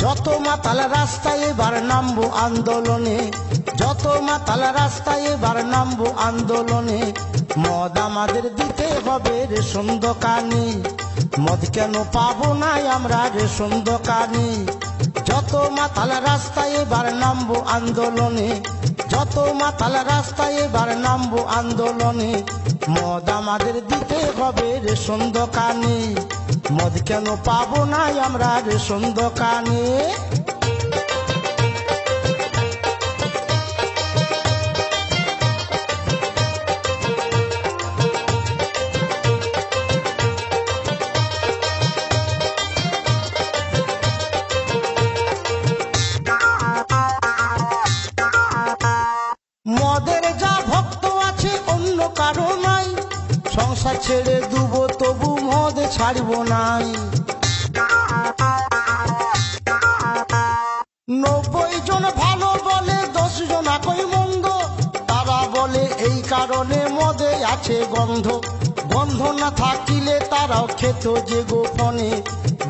যত মাতাল রাস্তায় এবার নামবো আন্দোলনে, যত মাতাল রাস্তায় এবার নামবো আন্দোলনে। মদ আমাদের দিতে হবে রেশন দোকানে, মদ কেন পাবো না আমরা রেশন দোকানে। যত মাতাল রাস্তায় এবার নামবো আন্দোলনে, যত মাতাল রাস্তায় এবার নামবো আন্দোলনে। মদ আমাদের দিতে হবে রেশন দোকানে, মদ কেন পাবো না আমরা রেশন দোকানে। মদের যা ভক্ত আছে অন্য কারো নাই, সংসার ছেড়ে দুবো তবু মদ ছাড়ব নাই। 90 জন ভালো বলে 10 জন একই মন্দ, তারা বলে এই কারণে মদে আছে গন্ধ। গন্ধ না থাকিলে তারাও খেত যে গোপনে,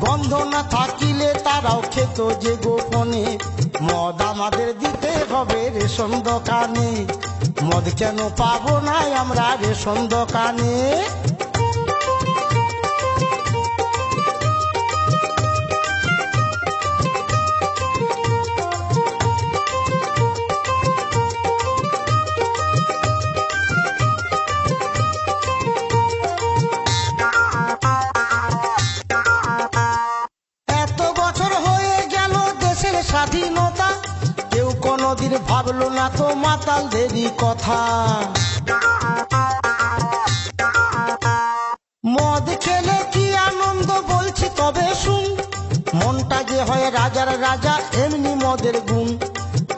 গন্ধ না থাকিলে তারাও খেত যে গোপনে। মদ আমাদের দিতে হবে রেশন দোকানে, মদ কেন পাবো না আমরা রেশন দোকানে। এত বছর হয়ে গেল দেশের স্বাধীনতা, কেউ কোনদিন ভাবলো না তো মাতালদেরই কথা। মদ খেলে কি আনন্দ বলছি তবে শুন, মনটা যে হয় রাজার রাজা এমনি মদের গুণ।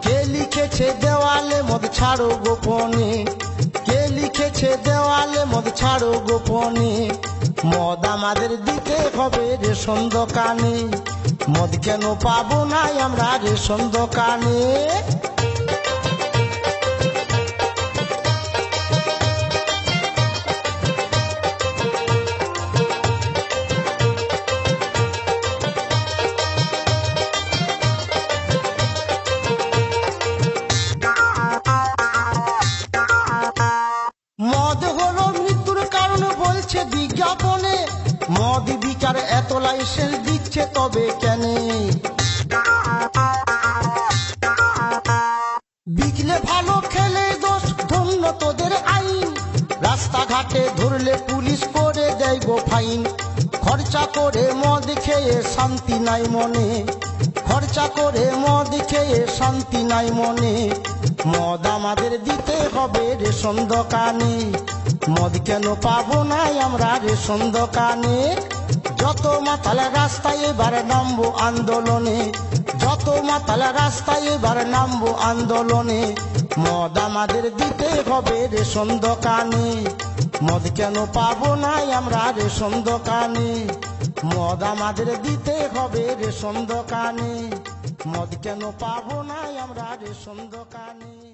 কে লিখেছে দেওয়ালে মদ ছাড়ো গোপনে, কে লিখেছে দেওয়ালে মদ ছাড়ো গোপনে। মদ আমাদের দিতে হবে রেশন দোকানে, মদ কেন পাবো না আমরা রেশন দোকানে। মদ হলো মৃত্যুর কারণ বলছে বিজ্ঞাপনে, মদ বিচার এত লাইসেন্স দিচ্ছে তবে কেন? বিকলে ভালো খেলে দোষ ধন্য তোদের আইন, রাস্তাঘাটে ধরলে পুলিশ করে দেয় গো ফাইন। খরচা করে মদ খেয়ে শান্তি নাই মনে, খরচা করে মদ খেয়ে শান্তি নাই মনে। মদ আমাদের দিতে হবে রেশন দোকানে, মদ কেন পাবো না আমরা রেশন দোকানে। যত মাতাল রাস্তায় এবার নামবো আন্দোলনে, যত মাতাল রাস্তায় এবার নামবো আন্দোলনে। মদ আমাদের দিতে হবে রেশন দোকানে, মদ কেন পাবো না আমরা রেশন দোকানে। মদ আমাদের দিতে হবে রেশন দোকানে, মদ কেন পাবো না আমরা রেশন দোকানে।